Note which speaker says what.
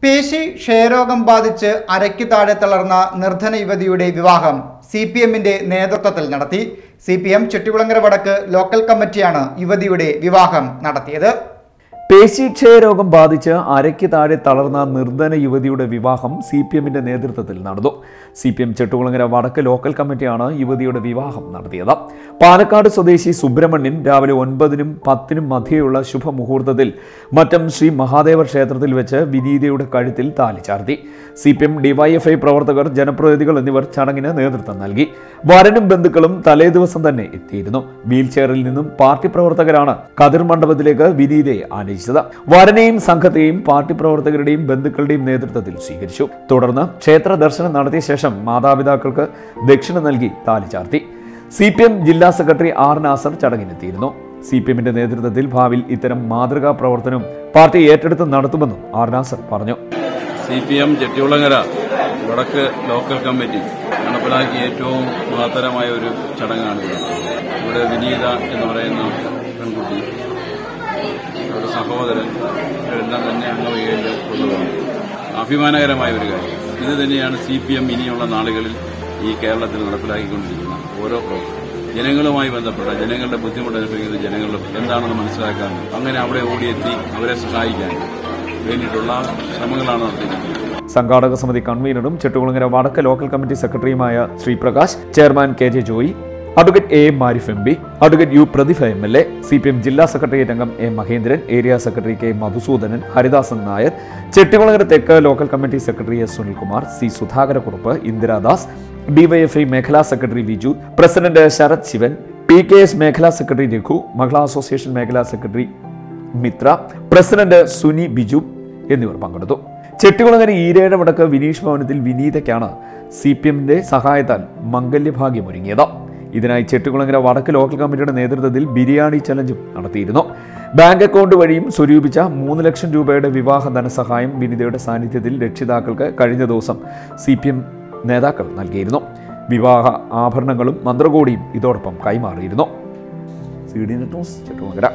Speaker 1: പേശി ക്ഷയരോഗം ബാധിച്ച് അരയ്ക്ക് താഴെ തളർന്ന നിർധന യുവതിയുടെ വിവാഹം CPMന്റെ നേതൃത്വത്തിൽ നടത്തി. CPM ചെട്ടികുളങ്ങര വടക്ക് ലോക്കൽ കമ്മിറ്റിയാണ് യുവതിയുടെ വിവാഹം നടത്തിയത്.
Speaker 2: പേശി ക്ഷയരോഗം ബാധിച്ച് അരയ്ക്ക് താഴെ തളർന്ന നിർധന യുവതിയുടെ വിവാഹം CPMന്റെ നേതൃത്വത്തിൽ നടന്നു. CPM ചെട്ടികുളങ്ങര വടക്ക് ലോക്കൽ കമ്മിറ്റിയാണ് യുവതിയുടെ വിവാഹം നടത്തിയത്. പാലക്കാട് സ്വദേശി സുബ്രഹ്മണ്യൻ രാവിലെ 9-നും 10-നും മധ്യയുള്ള ശുഭമുഹൂർത്തത്തിൽ മറ്റം ശ്രീ മഹാദേവ ക്ഷേത്രത്തിൽ വെച്ച് വിനീതയുടെ കഴുത്തിൽ താലി ചാർത്തി. CPM DYFI പ്രവർത്തകർ, ജനപ്രതിനിധികൾ എന്നിവർ ചടങ്ങിന് നേതൃത്വം നൽകി. വരനും ബന്ധുക്കളും തലേദിവസം തന്നെ എത്തിയിരുന്നു. വീൽചെയറിൽ നിന്നും പാർട്ടി പ്രവർത്തകരാണ് കതിർ മണ്ഡപത്തിലേക്ക് വിനീതയെ ആനയിച്ചത്. വരനെയും സംഘത്തെയും പാർട്ടി പ്രവർത്തകരുടെയും ബന്ധുക്കളുടെയും നേതൃത്വത്തിൽ സ്വീകരിച്ചു. തുടർന്ന് ക്ഷേത്ര ദർശനം നടത്തിയ ശേഷം മാതാപിതാക്കൾക്ക് ദക്ഷിണ നൽകി താലി ചാർത്തി. CPM ജില്ലാ സെക്രട്ടറി R. നാസർ ചടങ്ങിനെത്തിയിരുന്നു. CPMന്റെ നേതൃത്വത്തിൽ ഭാവിയിൽ ഇത്തരം മാതൃകാ പ്രവർത്തനം പാർട്ടി ഏറ്റെടുത്ത് നടത്തുമെന്നും R. നാസർ പറഞ്ഞു.
Speaker 3: CPM ചെട്ടികുളങ്ങര വടക്ക് ലോക്കൽ കമ്മിറ്റി നടപ്പിലാക്കിയ ഏറ്റവും മഹത്തരമായ ഒരു ചടങ്ങാണ് ഇവിടെ വിനീത എന്ന് പറയുന്ന പെൺകുട്ടി, അവരുടെ സഹോദരൻ ഇവരെല്ലാം തന്നെ അംഗവൈകല്യം ഉള്ളതാണ്. അഭിമാനകരമായ ഒരു കാര്യം. ഇത് തന്നെയാണ് CPM ഇനിയുള്ള നാളുകളിൽ ഈ കേരളത്തിൽ നടപ്പിലാക്കിക്കൊണ്ടിരിക്കുന്ന ഓരോ പ്രവർത്തനം. ജനങ്ങളുമായി ബന്ധപ്പെട്ട, ജനങ്ങളുടെ ബുദ്ധിമുട്ട് അനുഭവിക്കുന്ന ജനങ്ങൾ എന്താണെന്ന് മനസ്സിലാക്കാനും അങ്ങനെ അവിടെ ഓടിയെത്തി അവരെ സഹായിക്കാനും വേണ്ടിയിട്ടുള്ള ശ്രമങ്ങളാണ് നടത്തിയിരിക്കുന്നത്.
Speaker 2: സംഘാടക സമിതി കൺവീനറും ചെട്ടികുളങ്ങര വടക്ക് ലോക്കൽ കമ്മിറ്റി സെക്രട്ടറിയുമായ Shri Prakash, chairman KJ Joy, advocate AM Mariff MP, advocate U. Prathibha MLA, CPM ജില്ലാ സെക്രട്ടേറിയറ്റ് അംഗം A. Mahendran, area secretary K. Madhusoodanan, Haridasan Nair, Chettikulangara തെക്ക് local committee secretary S. Sunilkumar, C. Sudhakarakurup, Indiradas, DYFI മേഖലാ secretary Viju, president Sarath Sivan, PKS മേഖലാ സെക്രട്ടറി രഘു, മഹിളാ അസോസിയേഷൻ മേഖലാ സെക്രട്ടറി മിത്ര, പ്രസിഡന്റ് സുനി ബിജു എന്നിവർ പങ്കെടുത്തു. ചെട്ടികുളങ്ങര ഈരേഴ വടക്ക് വിനീഷ് ഭവനത്തിൽ വിനീതയ്ക്കാണ് CPMന്റെ സഹായത്താൽ മംഗല്യഭാഗ്യം ഒരുങ്ങിയത്. ഇതിനായി ചെട്ടികുളങ്ങര വടക്ക് ലോക്കൽ കമ്മിറ്റിയുടെ നേതൃത്വത്തിൽ ബിരിയാണി ചലഞ്ചും നടത്തിയിരുന്നു. ബാങ്ക് അക്കൗണ്ട് വഴിയും സ്വരൂപിച്ച 3 ലക്ഷം രൂപയുടെ വിവാഹ ധനസഹായം വിനീതയുടെ സാന്നിധ്യത്തിൽ രക്ഷിതാക്കൾക്ക് കഴിഞ്ഞ ദിവസം CPM നേതാക്കൾ നൽകിയിരുന്നു. വിവാഹ ആഭരണങ്ങളും മന്ത്രകോടിയും ഇതോടൊപ്പം കൈമാറിയിരുന്നു. CDN news Chettikulangara.